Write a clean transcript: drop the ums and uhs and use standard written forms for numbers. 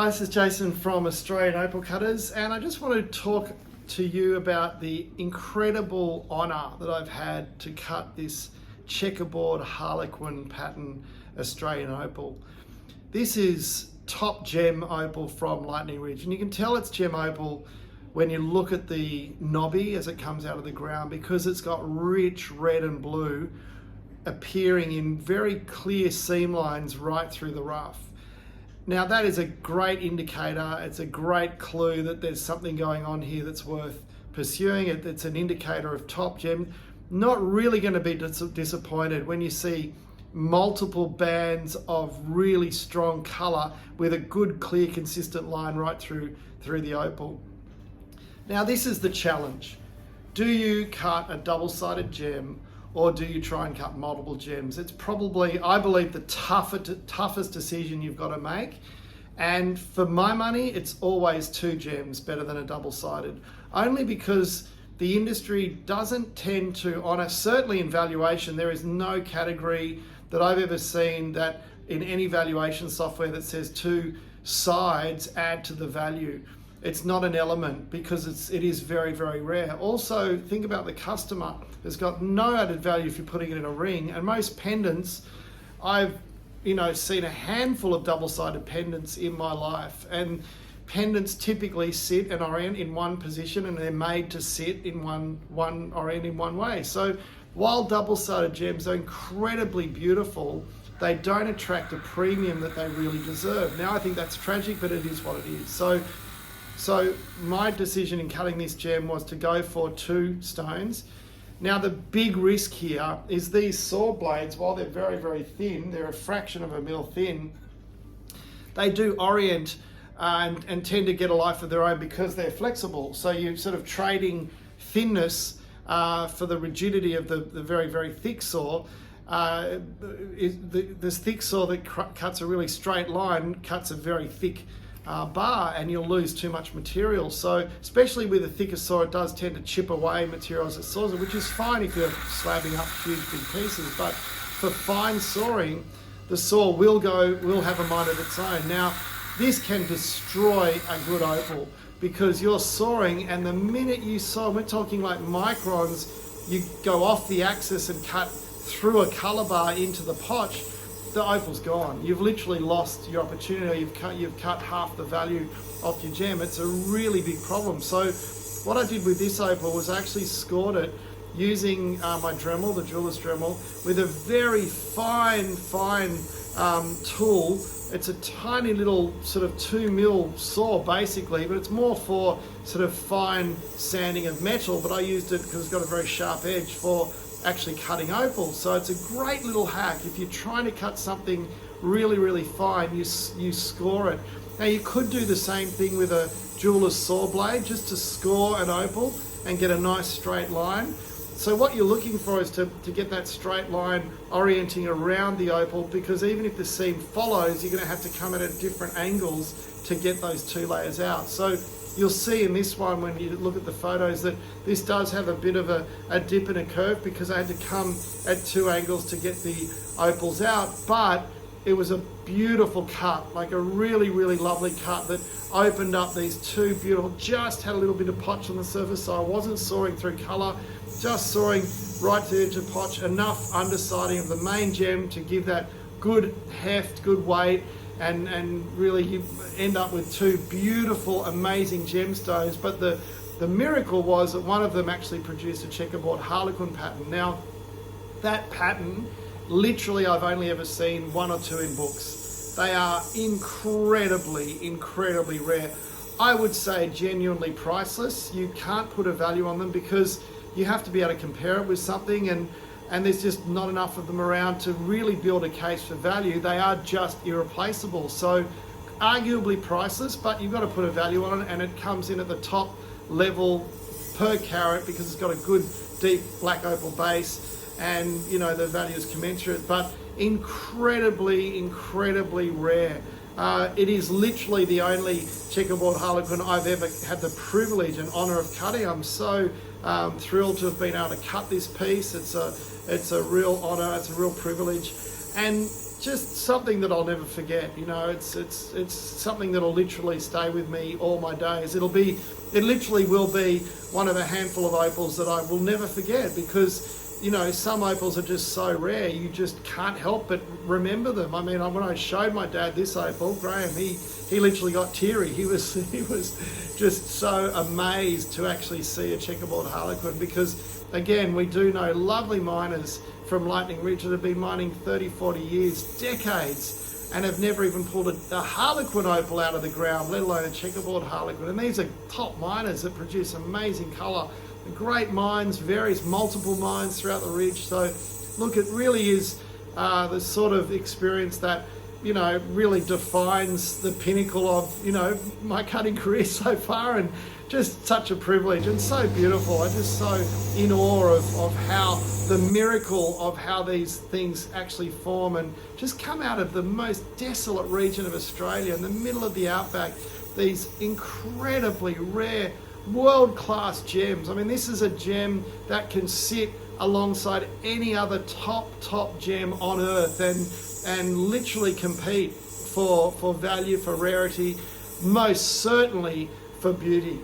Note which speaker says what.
Speaker 1: Hi, this is Jason from Australian Opal Cutters, and I just want to talk to you about the incredible honour that I've had to cut this Chequertboard Harlequin pattern Australian Opal. This is top gem opal from Lightning Ridge, and you can tell it's gem opal when you look at the knobby as it comes out of the ground, because it's got rich red and blue appearing in very clear seam lines right through the rough. Now that is a great indicator, it's a great clue that there's something going on here that's worth pursuing. It's an indicator of top gem. Not really going to be disappointed when you see multiple bands of really strong colour with a good, clear, consistent line right through the opal. Now this is the challenge. Do you cut a double-sided gem, or do you try and cut multiple gems? It's probably, I believe, the toughest decision you've got to make. And for my money, it's always two gems better than a double-sided. Only because the industry doesn't tend to honour, certainly in valuation, there is no category that I've ever seen that in any valuation software that says two sides add to the value. It's not an element because it is very, very rare. Also, think about the customer. It's got no added value if you're putting it in a ring. And most pendants, I've seen a handful of double-sided pendants in my life. And pendants typically sit and orient in one position, and they're made to sit in one orient in one way. So while double-sided gems are incredibly beautiful, they don't attract a premium that they really deserve. Now I think that's tragic, but it is what it is. So my decision in cutting this gem was to go for two stones. Now the big risk here is these saw blades, while they're very, very thin, they're a fraction of a mil thin, they do orient and tend to get a life of their own because they're flexible. So you're sort of trading thinness for the rigidity of the very, very thick saw. This thick saw that cuts a really straight line cuts a very thick bar, and you'll lose too much material. So especially with a thicker saw, it does tend to chip away material as it saws it, which is fine if you're slabbing up huge big pieces. But for fine sawing, the saw will have a mind of its own. Now this can destroy a good opal because you're sawing, and the minute you saw, we're talking like microns, you go off the axis and cut through a colour bar into the potch, the opal's gone. You've literally lost your opportunity. You've cut half the value off your gem. It's a really big problem. So what I did with this opal was I actually scored it using my Dremel, the jeweler's Dremel, with a very fine tool. It's a tiny little sort of 2 mil saw basically, but it's more for sort of fine sanding of metal, but I used it because it's got a very sharp edge for actually cutting opal. So it's a great little hack. If you're trying to cut something really, really fine, you score it. Now you could do the same thing with a jeweler's saw blade, just to score an opal and get a nice straight line. So what you're looking for is to get that straight line orienting around the opal, because even if the seam follows, you're going to have to come at it at different angles to get those two layers out. So you'll see in this one, when you look at the photos, that this does have a bit of a dip and a curve because I had to come at two angles to get the opals out. But it was a beautiful cut, like a really, really lovely cut that opened up these two beautiful, just had a little bit of potch on the surface, so I wasn't sawing through colour, just sawing right to the edge of potch, enough undersiding of the main gem to give that good heft, good weight, and really you end up with two beautiful, amazing gemstones. But the miracle was that one of them actually produced a Chequertboard Harlequin pattern. Now that pattern, literally I've only ever seen one or two in books. They are incredibly, incredibly rare. I would say genuinely priceless. You can't put a value on them because you have to be able to compare it with something, and there's just not enough of them around to really build a case for value. They are just irreplaceable. So arguably priceless, but you've got to put a value on it, and it comes in at the top level per carat because it's got a good deep black opal base, and the value is commensurate, but incredibly, incredibly rare. It is literally the only Chequertboard Harlequin I've ever had the privilege and honour of cutting. I'm so thrilled to have been able to cut this piece. It's a real honour, it's a real privilege. And just something that I'll never forget. You know, it's something that'll literally stay with me all my days. It literally will be one of a handful of opals that I will never forget, because, you know, some opals are just so rare, you just can't help but remember them. I mean, when I showed my dad this opal, Graham, he literally got teary. He was just so amazed to actually see a checkerboard harlequin, because again, we do know lovely miners from Lightning Ridge that have been mining 30, 40 years, decades, and have never even pulled a harlequin opal out of the ground, let alone a checkerboard harlequin. And these are top miners that produce amazing colour, great mines, multiple mines throughout the ridge. So look, it really is the sort of experience that, you know, really defines the pinnacle of, you know, my cutting career so far, and just such a privilege and so beautiful. I'm just so in awe of how the miracle of how these things actually form and just come out of the most desolate region of Australia in the middle of the outback. These incredibly rare, world-class gems. I mean, this is a gem that can sit alongside any other top gem on earth and literally compete for value, for rarity, most certainly for beauty.